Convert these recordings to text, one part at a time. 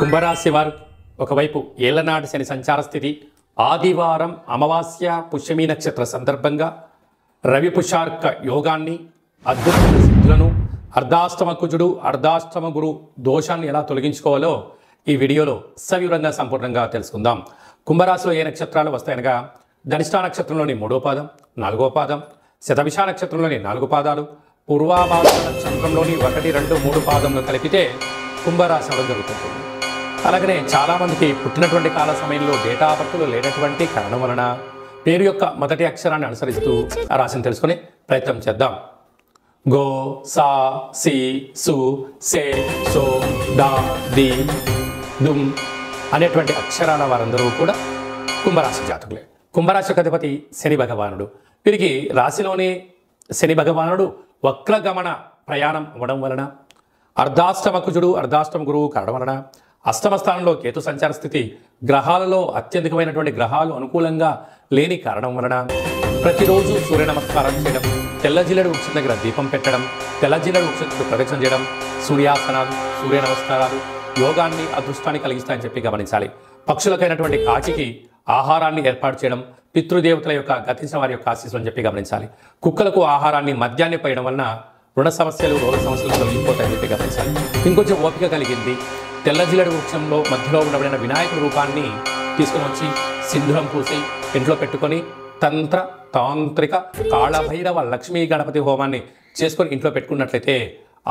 కుంభరాశి వారు ఒకవైపు ఏళ్లనాటి శని సంచార స్థితి, ఆదివారం అమావాస్య పుష్యమి నక్షత్ర సందర్భంగా రవి పుషార్క యోగాన్ని, అద్భుతమైన సిద్ధులను, అర్ధాష్టమ కుజుడు అర్ధాష్టమ గురు దోషాన్ని ఎలా తొలగించుకోవాలో ఈ వీడియోలో సవివరంగా సంపూర్ణంగా తెలుసుకుందాం. కుంభరాశిలో ఏ నక్షత్రాలు వస్తాయనగా ధనిష్ఠా నక్షత్రంలోని 3వ పాదం, 4వ పాదం, శతభిష నక్షత్రంలోని 4 పాదాలు, పూర్వాభాద్ర నక్షత్రంలోని 1, 2, 3 పాదములు కలిపితే కుంభరాశి అవడం జరుగుతుంది. అలాగనే చాలామందికి పుట్టినటువంటి కాల సమయంలో డేటా బర్త్లు లేనటువంటి కారణం వలన పేరు యొక్క మొదటి అక్షరాన్ని అనుసరిస్తూ ఆ రాశిని తెలుసుకునే ప్రయత్నం చేద్దాం. గో, సా, సి, సు, సే, సో, దా, ది, దుమ్ అనేటువంటి అక్షరాల వారందరూ కూడా కుంభరాశి జాతకులే. కుంభరాశి అధిపతి శని భగవానుడు. వీరికి రాశిలోనే శని భగవానుడు వక్రగమన ప్రయాణం అవ్వడం వలన, అర్ధాష్టమ కుజుడు అర్ధాష్టమ గురువు కావడం వలన, అష్టమ స్థానంలో కేతు సంచార స్థితి, గ్రహాలలో అత్యధికమైనటువంటి గ్రహాలు అనుకూలంగా లేని కారణం వలన ప్రతిరోజు సూర్య నమస్కారం చేయడం, తెల్లజిల్లెడు వృక్షం దగ్గర దీపం పెట్టడం, తెల్లజిల్లెడు వృక్షం ప్రదక్షిణ చేయడం, సూర్యాసనాలు, సూర్య నమస్కారాలు యోగాన్ని, అదృష్టాన్ని కలిగిస్తాయని చెప్పి గమనించాలి. పక్షులకైనటువంటి కాకికి ఆహారాన్ని ఏర్పాటు చేయడం, పితృదేవతల యొక్క గతించిన వారి యొక్క ఆశీస్సులు అని చెప్పి గమనించాలి. కుక్కలకు ఆహారాన్ని, మద్యాన్ని పోయడం వలన రుణ సమస్యలు, రోగ సమస్యలు తొలగిపోతాయని చెప్పి గమనించాలి. ఇంకొంచెం ఓపిక కలిగింది, తెల్లజిల్లెడు వృక్షంలో మధ్యలో ఉండబడిన వినాయకుడి రూపాన్ని తీసుకుని వచ్చి సింధూరం పూసి ఇంట్లో పెట్టుకొని తంత్ర తాంత్రిక కాళభైరవ లక్ష్మీ గణపతి హోమాన్ని చేసుకొని ఇంట్లో పెట్టుకున్నట్లయితే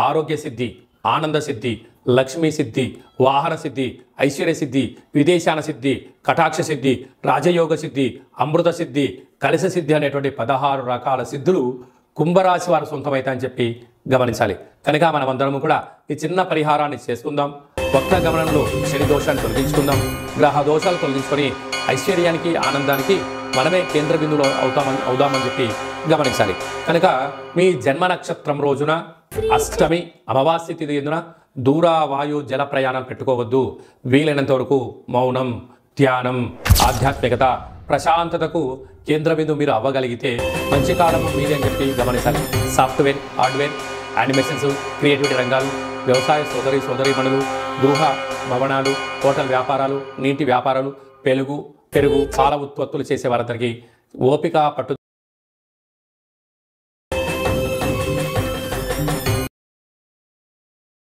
ఆరోగ్య సిద్ధి, ఆనంద సిద్ధి, లక్ష్మీ సిద్ధి, వాహన సిద్ధి, ఐశ్వర్య సిద్ధి, విదేశాన సిద్ధి, కటాక్ష సిద్ధి, రాజయోగ సిద్ధి, అమృత సిద్ధి, కలశ సిద్ధి అనేటువంటి 16 రకాల సిద్ధులు కుంభరాశి వారు సొంతమైతే చెప్పి గమనించాలి. కనుక మనమందరము కూడా ఈ చిన్న పరిహారాన్ని చేసుకుందాం. వక్ర గమనంలో శని దోషాన్ని తొలగించుకుందాం. గ్రహ దోషాలు తొలగించుకొని ఐశ్వర్యానికి, ఆనందానికి మనమే కేంద్ర బిందువులో అవుదామని చెప్పి గమనించాలి. కనుక మీ జన్మ నక్షత్రం రోజున అష్టమి అమావాస్య తిథి ఎందున దూర వాయు జల ప్రయాణాలు పెట్టుకోవద్దు. వీలైనంత వరకు మౌనం, ధ్యానం, ఆధ్యాత్మికత, ప్రశాంతతకు కేంద్ర బిందువు మీరు అవ్వగలిగితే మంచి కాలము మీదే అని చెప్పి గమనించాలి. సాఫ్ట్వేర్, హార్డ్వేర్, యానిమేషన్స్, క్రియేటివిటీ రంగాలు, వ్యవసాయ సోదరీమణులు, గృహ భవనాలు, హోటల్ వ్యాపారాలు, నీటి వ్యాపారాలు, పెరుగు, పాల ఉత్పత్తులు చేసే వారందరికీ ఓపిక, పట్టు